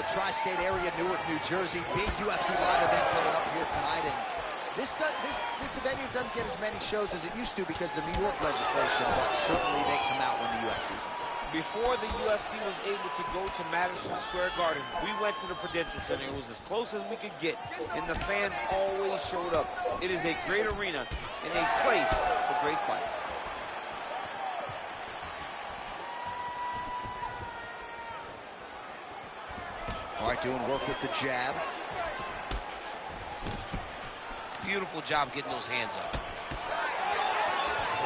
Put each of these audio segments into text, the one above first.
the tri-state area, Newark, New Jersey. Big UFC live event coming up here tonight. And this venue doesn't get as many shows as it used to because of the New York legislation, but certainly they come out when the UFC's in town. Before the UFC was able to go to Madison Square Garden, we went to the Prudential Center. It was as close as we could get, and the fans always showed up. It is a great arena and a place for great fights. All right, doing work with the jab. Beautiful job getting those hands up.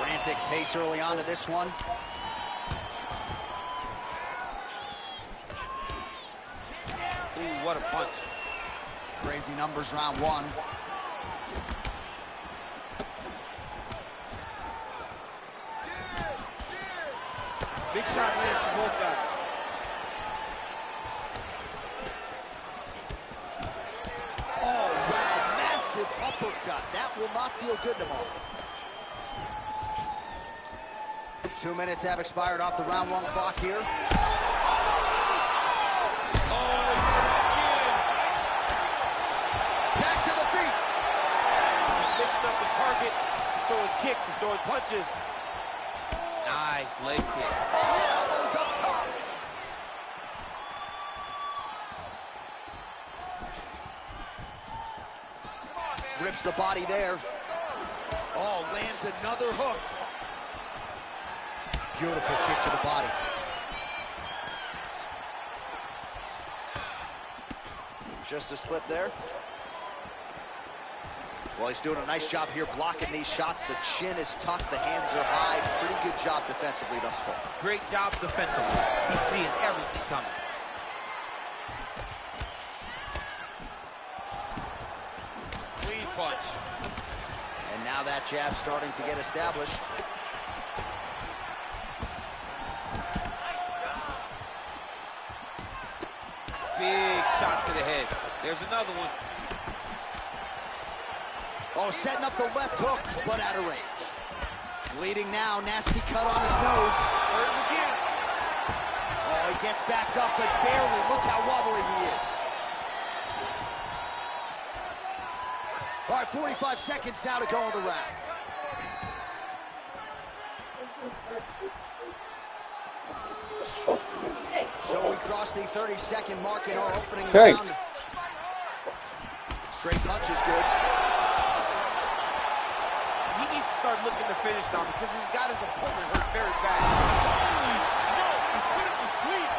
Frantic pace early on to this one. Ooh, what a punch. Crazy numbers round one. Big shot lands for both guys. Uppercut. That will not feel good tomorrow. 2 minutes have expired off the round one clock here. Oh, again. Back to the feet. He's mixed up his target. He's throwing kicks. He's throwing punches. Nice leg kick. Elbows up top. Rips the body there. Oh, lands another hook. Beautiful kick to the body. Just a slip there. Well, he's doing a nice job here blocking these shots. The chin is tucked, the hands are high. Pretty good job defensively thus far. Great job defensively. He's seeing everything coming. Punch. And now that jab starting to get established. Big shot to the head. There's another one. Oh, setting up the left hook, but out of range. Bleeding now, nasty cut on his nose. Hurt him again. Oh, he gets back up, but barely. Look how wobbly he is. All right, 45 seconds now to go in the round. So we crossed the 30-second mark in our opening round. Straight punch is good. He needs to start looking to finish now because he's got his opponent hurt very bad. Holy smoke, he's put him to sleep.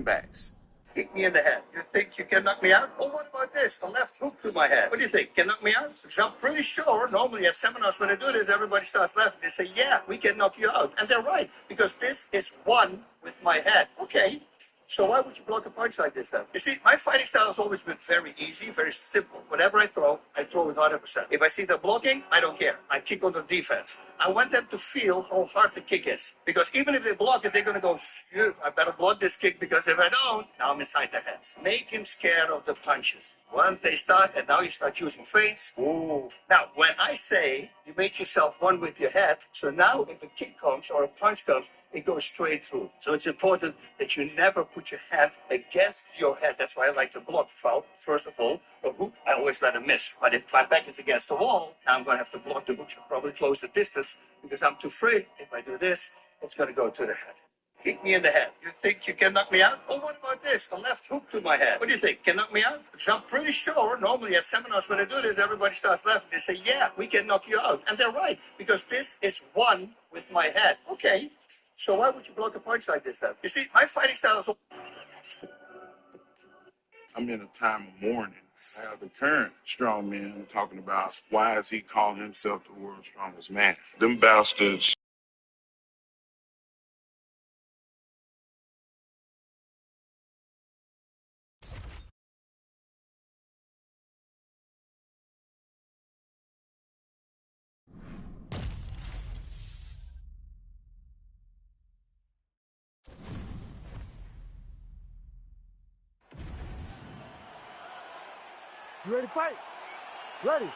Backs. Kick me in the head. You think you can knock me out? Oh, what about this? A left hook to my head. What do you think? Can knock me out? Because I'm pretty sure normally at seminars when I do this, everybody starts laughing. They say, yeah, we can knock you out. And they're right, because this is one with my head. Okay. So why would you block a punch like this then? You see, my fighting style has always been very easy, very simple. Whatever I throw with 100%. If I see them blocking, I don't care. I kick on the defense. I want them to feel how hard the kick is. Because even if they block it, they're going to go, shoot, I better block this kick because if I don't, now I'm inside their heads. Make him scared of the punches. Once they start, and now you start using feints. Ooh. Now, when I say you make yourself one with your head, so now if a kick comes or a punch comes, it goes straight through. So it's important that you never put your hand against your head. That's why I like to block foul. First of all, a hook, I always let him miss. But if my back is against the wall, now I'm going to have to block the hook. Probably close the distance because I'm too afraid. If I do this, it's going to go to the head. Kick me in the head. You think you can knock me out? Oh, what about this? A left hook to my head. What do you think? Can knock me out? Because I'm pretty sure normally at seminars when I do this, everybody starts laughing. They say, yeah, we can knock you out. And they're right, because this is one with my head. Okay. So why would you block a punch like this then? You see, my fighting style is... I'm in a time of mourning. I have the current strongman talking about why is he calling himself the world's strongest man. Them bastards. You ready to fight? Ready.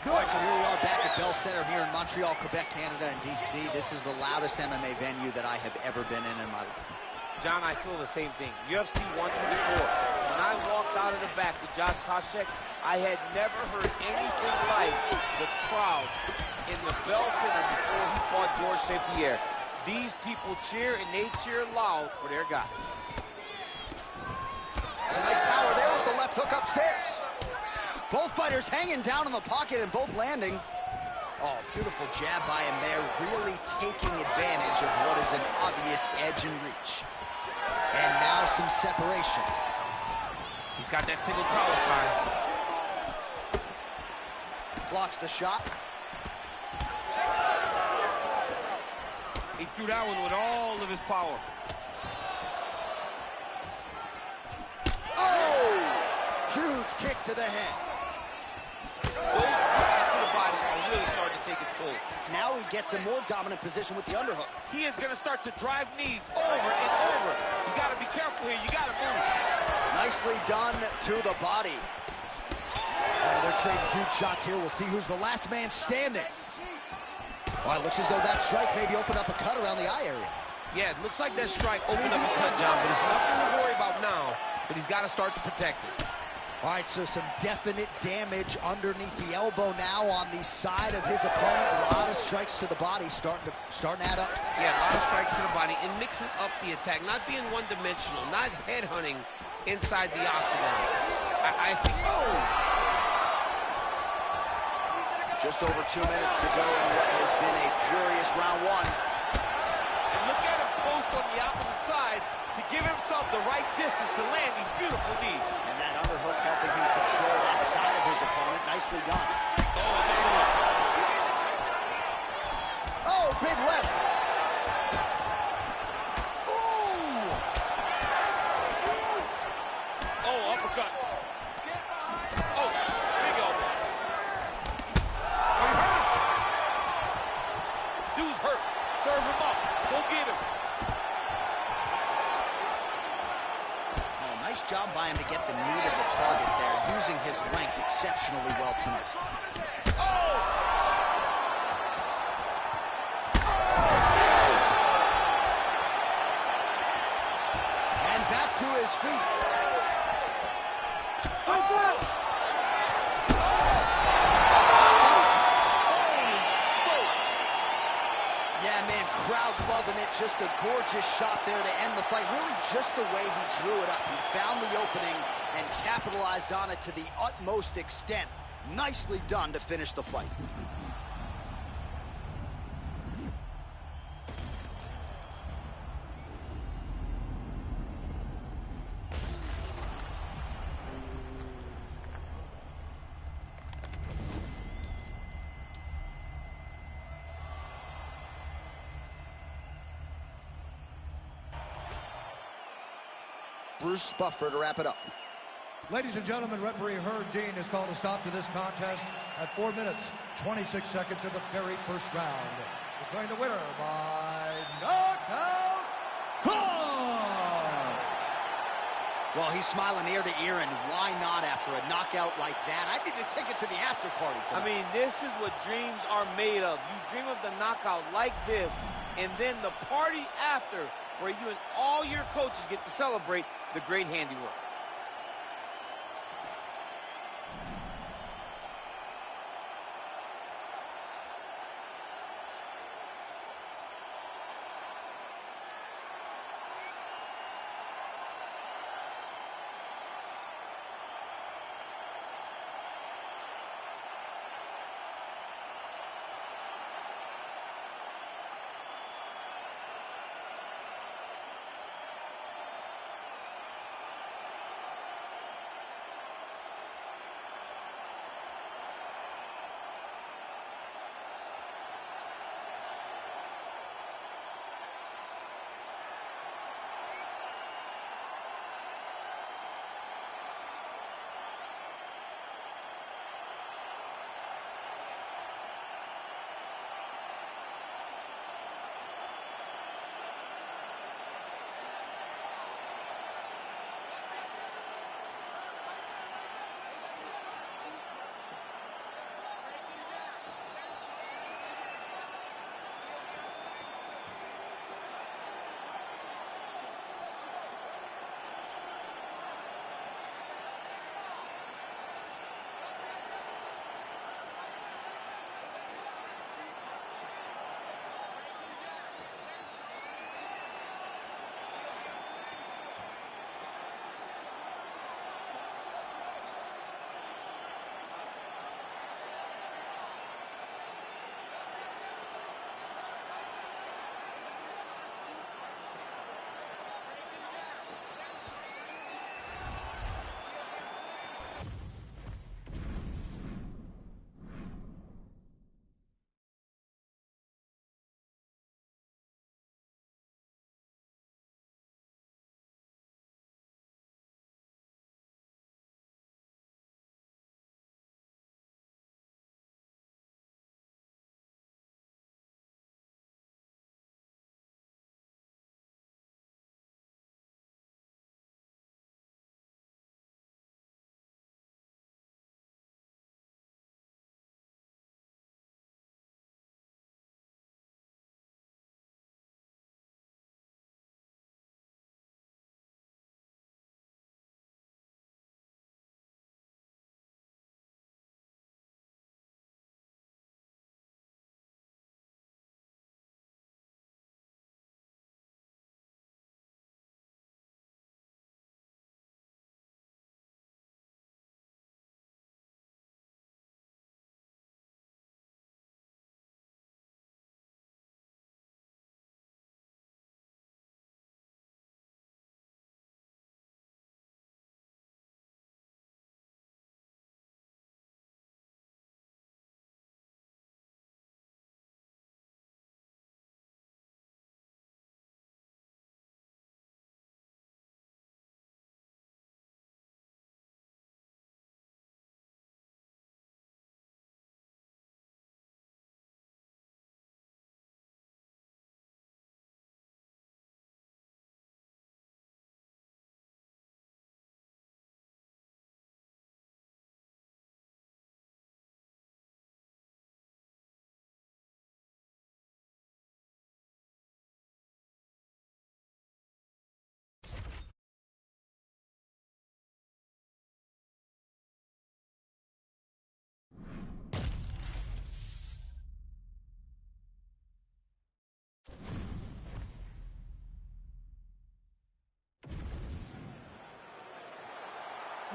All right, so here we are back at Bell Center here in Montreal, Quebec, Canada, and D.C. This is the loudest MMA venue that I have ever been in my life. John, I feel the same thing. UFC 124. When I walked out of the back with Josh Koscheck, I had never heard anything like the crowd in the Bell Center before he fought George St. Pierre. These people cheer, and they cheer loud for their guy. Some nice power there with the left hook upstairs. Both fighters hanging down in the pocket and both landing. Oh, beautiful jab by him there, really taking advantage of what is an obvious edge and reach. And now some separation. He's got that single collar tie. Blocks the shot. He threw that one with all of his power. Oh! Huge kick to the head. Those punches to the body are really starting to take its toll. Now he gets a more dominant position with the underhook. He is going to start to drive knees over and over. You got to be careful here. You got to move. Nicely done to the body. Oh, they're trading huge shots here. We'll see who's the last man standing. Well, it looks as though that strike maybe opened up a cut around the eye area. Yeah, it looks like that strike opened up a cut, John, but it's nothing to worry about now. But he's got to start to protect it. All right, so some definite damage underneath the elbow now on the side of his opponent. A lot of strikes to the body starting to add up. Yeah, a lot of strikes to the body and mixing up the attack, not being one-dimensional, not headhunting inside the octagon. I think. Oh! Just over 2 minutes to go in what has been a furious round one. And look at him post on the opposite side to give himself the right distance to land these beautiful knees. And that underhook helping him control that side of his opponent. Nicely done. Oh, man. Oh, big left. Ooh! Oh, uppercut. Oh, big elbow. Oh, he hurt him. Dude's hurt. Serve him up. Go get him. Nice job by him to get the knee to the target there, using his length exceptionally well tonight. Oh! And back to his feet. Yeah, man, crowd loving it. Just a gorgeous shot there to end the fight. Really just the way he drew it up. He found the opening and capitalized on it to the utmost extent. Nicely done to finish the fight. Bruce Buffer to wrap it up. Ladies and gentlemen, referee Herb Dean has called a stop to this contest at 4 minutes, 26 seconds of the very first round. Declaring the winner by knockout. Well, he's smiling ear to ear, and why not after a knockout like that? I need a ticket to the after party tonight. I mean, this is what dreams are made of. You dream of the knockout like this, and then the party after, where you and all your coaches get to celebrate the great handiwork.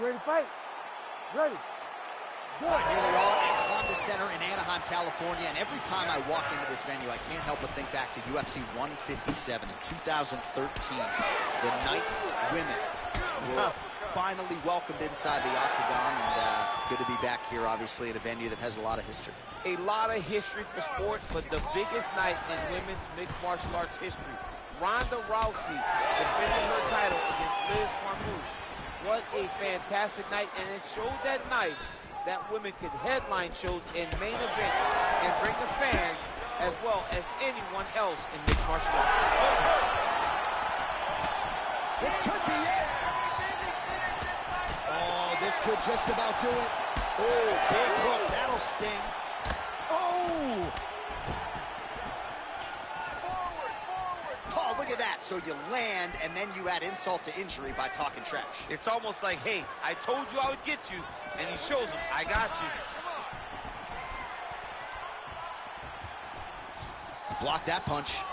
You ready to fight? Ready. All right, here we are at Honda Center in Anaheim, California, and every time I walk into this venue, I can't help but think back to UFC 157 in 2013. The night women were finally welcomed inside the octagon, and good to be back here, obviously, in a venue that has a lot of history. A lot of history for sports, but the biggest night in women's mixed martial arts history. Ronda Rousey defended her title against Liz Carmouche. What a fantastic night, and it showed that night that women could headline shows in main event and bring the fans as well as anyone else in mixed martial arts. This could be it. Oh, this could just about do it. Oh, big hook. That'll sting. Oh! Oh, look at that. So you land, and then you add insult to injury by talking trash. It's almost like, hey, I told you I would get you, and he shows him, I got you. Block that punch.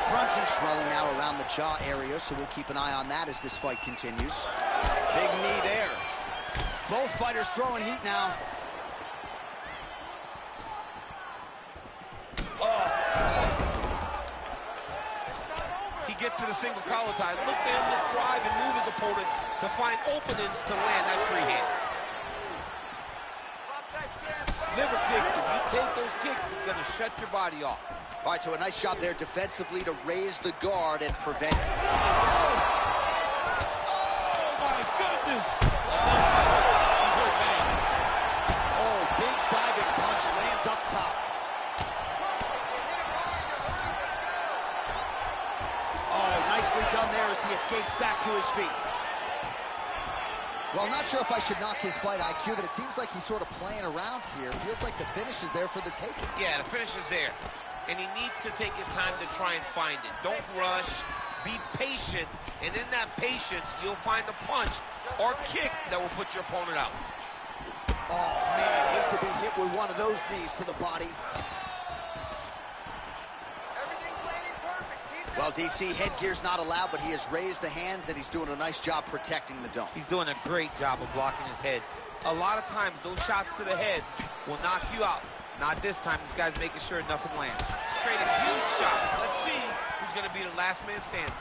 Brunson swelling now around the jaw area, so we'll keep an eye on that as this fight continues. Big knee there. Both fighters throwing heat now. He gets to the single collar tie. Look for him to drive and move his opponent to find openings to land that free hand. Liver kick, if you take those kicks, it's going to shut your body off. All right, so a nice job there defensively to raise the guard and prevent it. Oh, my goodness. Oh, big diving punch lands up top. Oh, nicely done there as he escapes back to his feet. Well, I'm not sure if I should knock his fight IQ, but it seems like he's sort of playing around here. Feels like the finish is there for the taking. Yeah, the finish is there. And he needs to take his time to try and find it. Don't rush. Be patient. And in that patience, you'll find a punch or kick that will put your opponent out. Oh, man, hate to be hit with one of those knees to the body. Well, DC, headgear's not allowed, but he has raised the hands, and he's doing a nice job protecting the dome. He's doing a great job of blocking his head. A lot of times, those shots to the head will knock you out. Not this time. This guy's making sure nothing lands. Trading huge shots. Let's see who's going to be the last man standing.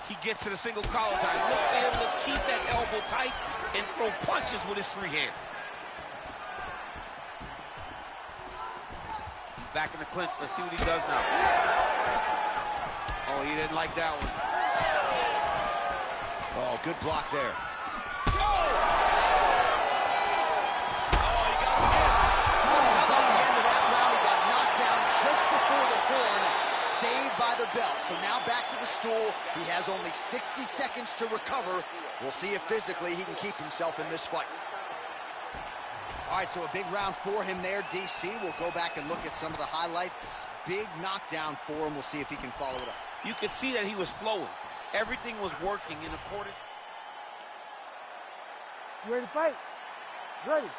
He gets to the single collar tie. Look for him to keep that elbow tight and throw punches with his free hand. He's back in the clinch. Let's see what he does now. Oh, he didn't like that one. Oh, good block there. Belt. So now back to the stool. He has only 60 seconds to recover. We'll see if physically he can keep himself in this fight. All right, so a big round for him there, DC. We'll go back and look at some of the highlights. Big knockdown for him. We'll see if he can follow it up. You could see that he was flowing. Everything was working in accordance. You ready to fight? Ready.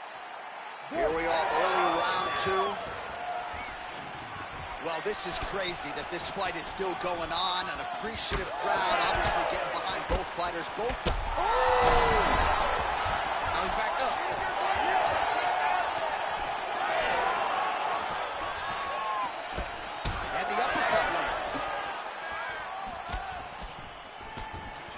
Here we are, early round two. Well, this is crazy that this fight is still going on. An appreciative crowd, obviously getting behind both fighters. Both guys. Oh! Now he's back up. And the uppercut lands.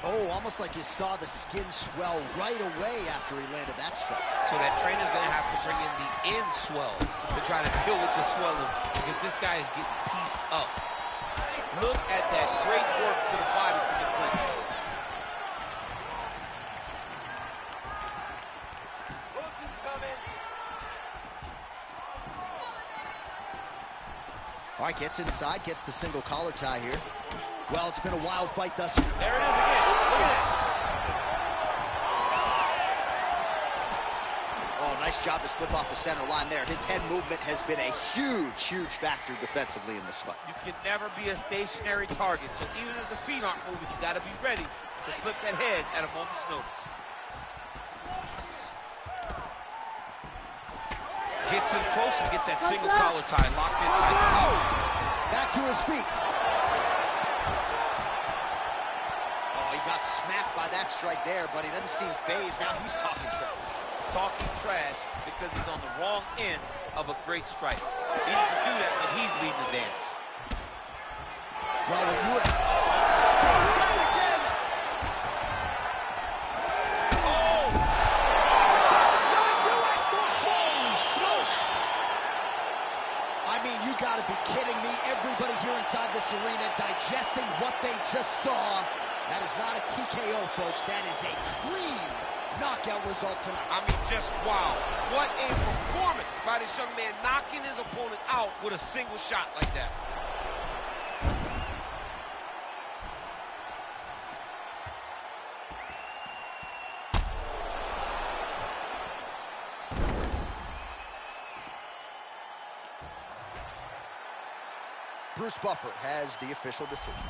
Oh, almost like you saw the skin swell right away after he landed that strike. So that trainer's going to have to bring in the end swell to try to deal with the swelling, because this guy is getting pieced up. Look at that great work to the body from the clinch. Hook is coming. All right, gets inside, gets the single collar tie here. Well, it's been a wild fight thus far. There it is again. Look at that. Nice job to slip off the center line there. His head movement has been a huge, huge factor defensively in this fight. You can never be a stationary target, so even if the feet aren't moving, you got to be ready to slip that head at a moment's notice. Gets in close and gets that single collar tie locked in tight. Oh! Back to his feet. Oh, he got got smacked by that strike there, but he doesn't seem phased. Now he's talking trash. He's talking trash because he's on the wrong end of a great strike. He needs to do that when he's leading the dance. Well, when you... Goes down again! Oh! That's gonna do it! Holy smokes! I mean, you gotta be kidding me. Everybody here inside this arena digesting what they just saw. That is not a TKO, folks. That is a clean knockout result tonight. I mean, just wow. What a performance by this young man, knocking his opponent out with a single shot like that. Bruce Buffer has the official decision.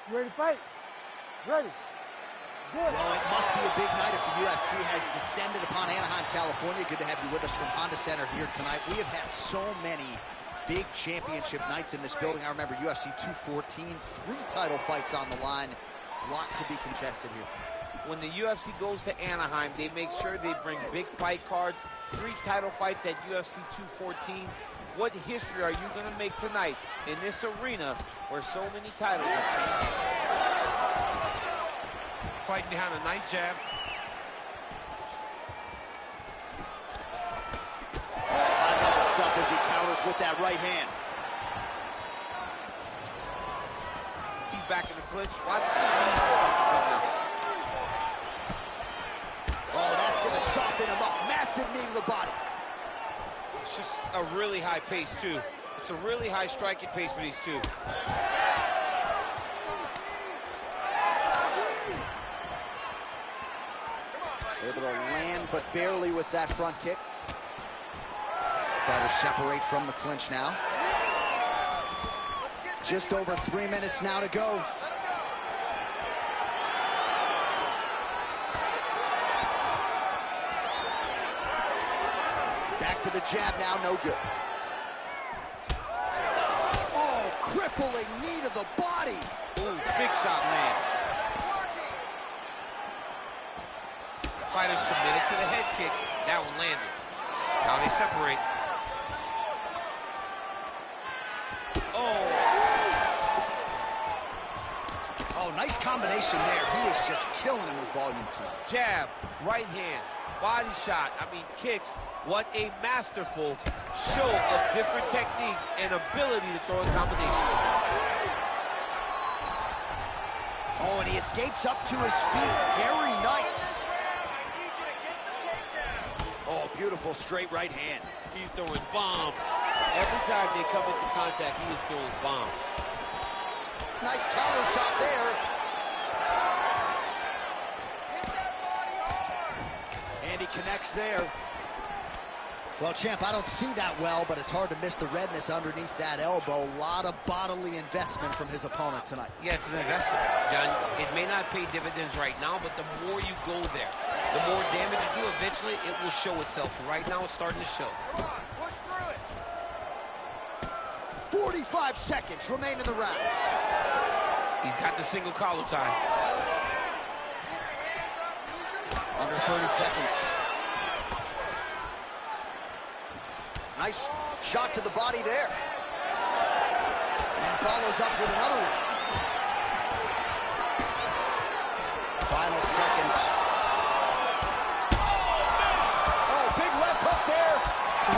You ready to fight? Ready. Good. Well, it must be a big night if the UFC has descended upon Anaheim, California. Good to have you with us from Honda Center here tonight. We have had so many big championship nights in this building. I remember UFC 214, 3 title fights on the line. A lot to be contested here tonight. When the UFC goes to Anaheim, they make sure they bring big fight cards. 3 title fights at UFC 214. What history are you going to make tonight in this arena where so many titles have changed? Fighting behind a nice jab. High-level stuff as he counters with that right hand. He's back in the clinch. Watch the knees start to come out. Oh, that's going to soften him up. Massive knee to the body. It's just a really high pace, too. It's a really high striking pace for these two. Able to land, but barely with that front kick. Fighters separate from the clinch now. Just over 3 minutes now to go. Back to the jab now, no good. Oh, crippling. Crippling knee to the body. Ooh, big shot lands. Fighters committed to the head kicks. That one landed. Now they separate. Oh, nice combination there. He is just killing him with volume tonight. Jab, right hand, body shot, kicks. What a masterful show of different techniques and ability to throw a combination. Oh, and he escapes up to his feet. Very nice. Oh, beautiful straight right hand. He's throwing bombs. Every time they come into contact, he is throwing bombs. Nice counter shot there. And he connects there. Well, champ, I don't see that well, but it's hard to miss the redness underneath that elbow. A lot of bodily investment from his opponent tonight. Yeah, it's an investment, John. It may not pay dividends right now, but the more you go there, the more damage you do, eventually it will show itself. Right now, it's starting to show. Come on, push through it. 45 seconds remain in the round. He's got the single collar tie. Keep your hands up, use your... Under 30 seconds. Nice shot to the body there. And follows up with another one. Final seconds. Oh, big left hook there.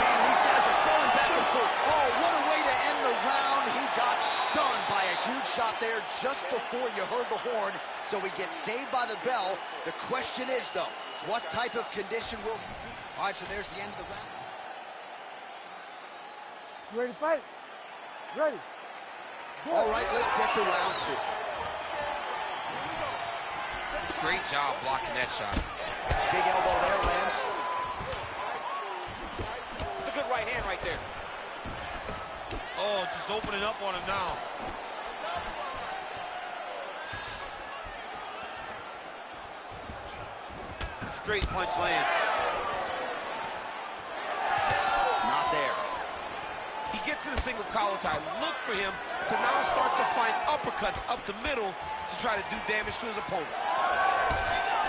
Man, these guys are throwing back and forth. Oh, what a way to end the round. He got stunned by a huge shot there just before you heard the horn. So he gets saved by the bell. The question is, though, what type of condition will he be? All right, so there's the end of the round. You ready to fight? Ready. Go. All right, let's get to round two. Great job blocking that shot. Big elbow there, lands. It's a good right hand right there. Oh, just opening up on him now. Straight punch lands. Not there. He gets in a single collar tie. Look for him to now start to find uppercuts up the middle to try to do damage to his opponent.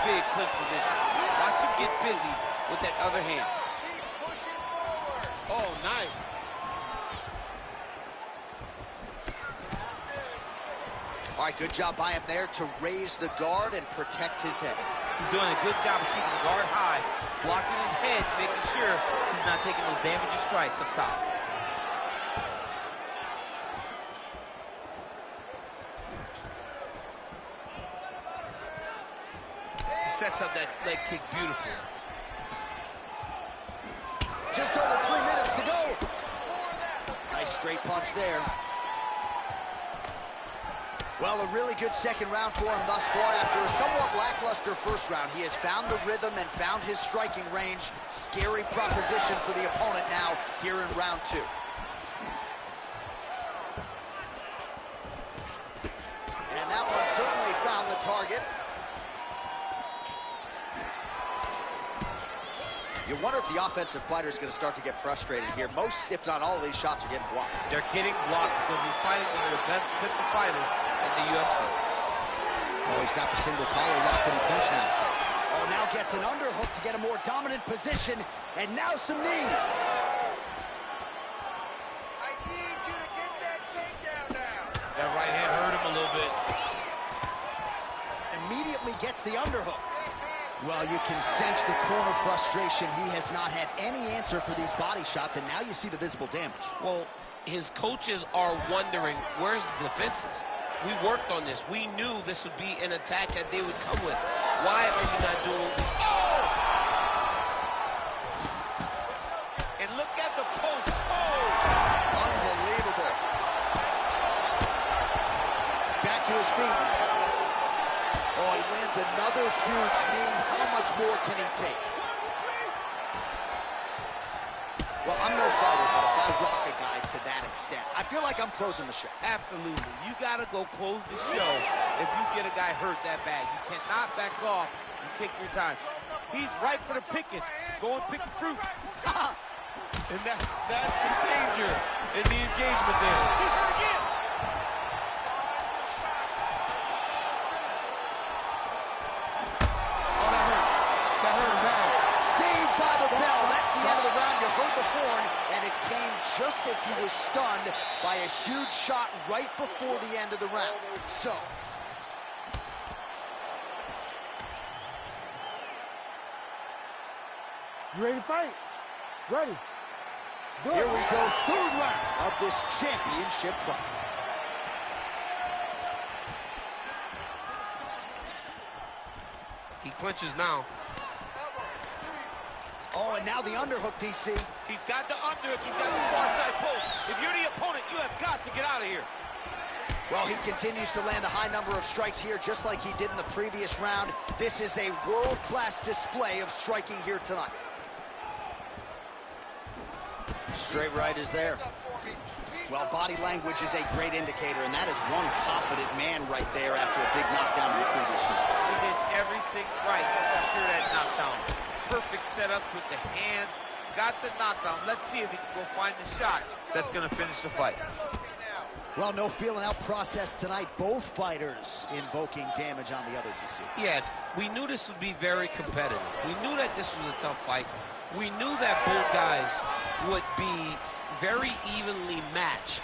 Big clinch position. Watch him get busy with that other hand. Keep pushing forward. Oh, nice. All right, good job by him there to raise the guard and protect his head. He's doing a good job of keeping the guard high, blocking his head, making sure he's not taking those damaging strikes up top. Sets up that leg kick beautifully. Just over 3 minutes to go. Nice straight punch there. Well, a really good second round for him thus far. After a somewhat lackluster first round, he has found the rhythm and found his striking range. Scary proposition for the opponent now here in round two. And that one certainly found the target. You wonder if the offensive fighter is going to start to get frustrated here. Most, if not all, of these shots are getting blocked. They're getting blocked because he's fighting one of the best defensive fighters in the UFC. Oh, he's got the single collar locked in the clinch now. Oh, now gets an underhook to get a more dominant position, and now some knees. I need you to get that takedown now. That right hand hurt him a little bit. Immediately gets the underhook. Well, you can sense the corner frustration. He has not had any answer for these body shots, and now you see the visible damage. Well, his coaches are wondering, where's the defenses? We worked on this. We knew this would be an attack that they would come with. Why are you not doing... Oh! And look at the post. Oh! Unbelievable. Back to his feet. Oh, he lands another huge knee. How much more can he take? Well, I'm no fighter, but if I rock a guy to that extent, I feel like I'm closing the show. Absolutely. You got to go close the show if you get a guy hurt that bad. You cannot back off and take your time. He's ripe for the picking. Go and pick the fruit. And that's the danger in the engagement there. He's hurt again. he was stunned by a huge shot right before the end of the round. So, You ready to fight? Ready. Do it. here we go, third round of this championship fight. He clinches now. Oh, and now the underhook, DC. He's got the underhook. He's got the far side post. If you're the opponent, you have got to get out of here. Well, he continues to land a high number of strikes here, just like he did in the previous round. This is a world-class display of striking here tonight. Straight right is there. Well, body language is a great indicator, and that is one confident man right there after a big knockdown in the previous round. He did everything right to secure that knockdown. Perfect setup with the hands. Got the knockdown. Let's see if he can go find the shot that's going to finish the fight. Well, no feeling out process tonight. Both fighters invoking damage on the other, DC. Yes, we knew this would be very competitive. We knew that this was a tough fight. We knew that both guys would be very evenly matched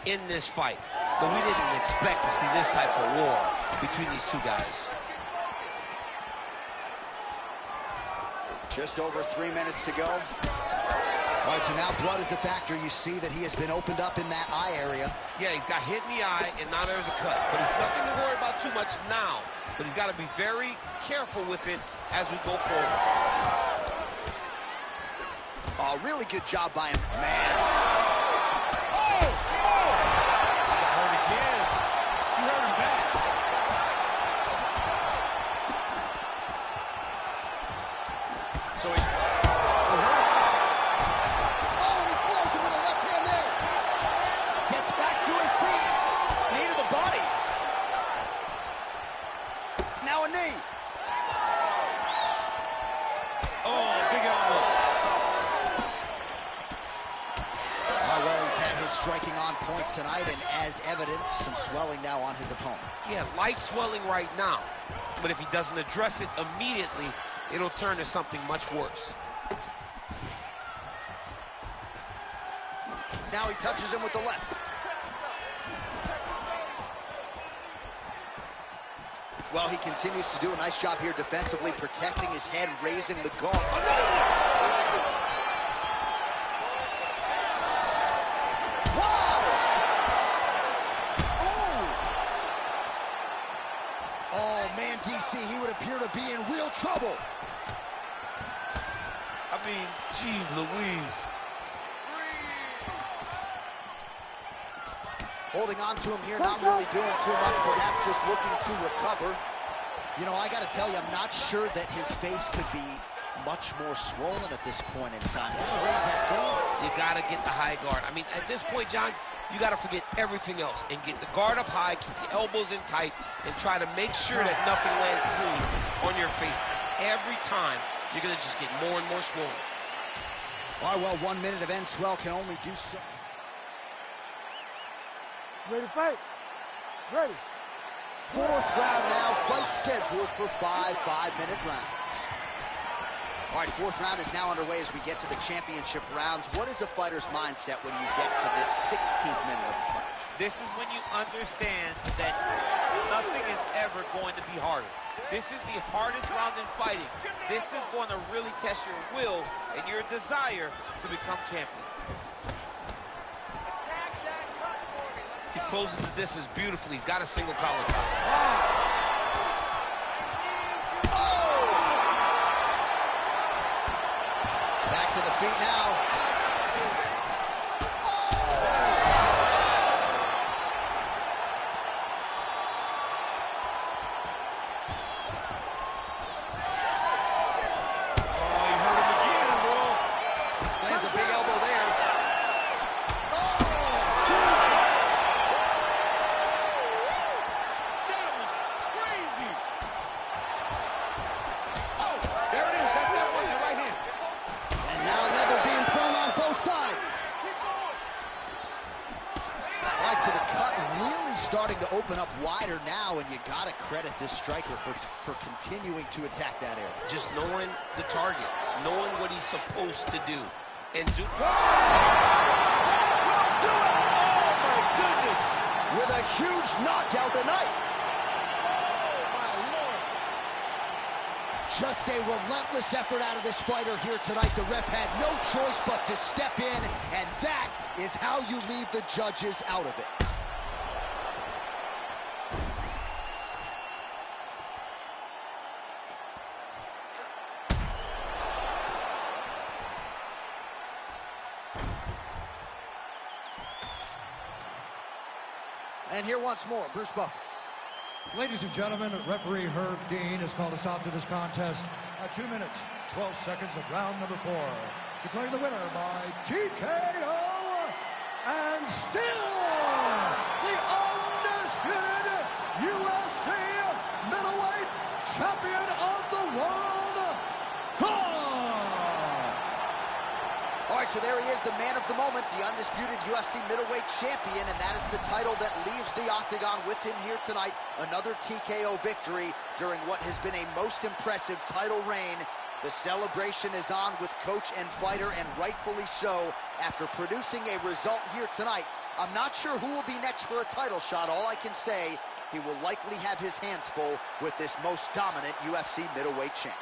in this fight. But we didn't expect to see this type of war between these two guys. Just over 3 minutes to go. All right, so now blood is a factor. You see that he has been opened up in that eye area. Yeah, he's got hit in the eye, and now there's a cut. But he's nothing to worry about too much now. But he's got to be very careful with it as we go forward. Oh, really good job by him. Man. Oh! He got hurt again. You hurt him bad. So he's... Oh, and he floors him with a left hand there. Gets back to his feet. Knee to the body. Now a knee. Oh, big elbow. Well, he's had his striking on point tonight, and as evidence, some swelling now on his opponent. Yeah, light swelling right now. But if he doesn't address it immediately, it'll turn to something much worse. Now he touches him with the left. Well, he continues to do a nice job here defensively, protecting his head, raising the guard. DC, he would appear to be in real trouble. I mean, geez Louise. Holding on to him here, not really doing too much, perhaps just looking to recover. You know, I got to tell you, I'm not sure that his face could be much more swollen at this point in time. Got to raise that guard. You got to get the high guard. I mean, at this point, John, you got to forget everything else and get the guard up high, keep the elbows in tight, and try to make sure that nothing lands clean on your face. Because every time, you're going to just get more and more swollen. All right, well, 1 minute of end swell can only do so. Ready to fight? Ready. Fourth round now, fight scheduled for 5 5-minute rounds. All right, fourth round is now underway as we get to the championship rounds. What is a fighter's mindset when you get to this 16th minute of the fight? This is when you understand that nothing is ever going to be harder. This is the hardest round in fighting. This is going to really test your will and your desire to become champion. He closes the distance beautifully. He's got a single collar tie. Back to the feet now. Oh, he hurt him again, bro. Lands a big elbow there. That was crazy. Oh, there it is. That's that one, the right hand. And now leather being thrown on both sides. All right, so the cut really starting to open up wider now, and you got to credit this striker for continuing to attack that area. Just knowing the target, knowing what he's supposed to do, and do. That will do it! Oh, my goodness! With a huge knockout tonight. Oh, my Lord! Just a relentless effort out of this fighter here tonight. The ref had no choice but to step in, and that is how you leave the judges out of it. And here once more, Bruce Buffer. Ladies and gentlemen, referee Herb Dean has called a stop to this contest at 2 minutes, 12 seconds of round number 4. Declaring the winner by TKO, and still the undisputed UFC middleweight champion of the world, All right, so there he is, the man of the moment, the undisputed UFC middleweight champion, and that is the title that leaves the octagon with him here tonight. Another TKO victory during what has been a most impressive title reign. The celebration is on with coach and fighter, and rightfully so, after producing a result here tonight. I'm not sure who will be next for a title shot. All I can say, he will likely have his hands full with this most dominant UFC middleweight champ.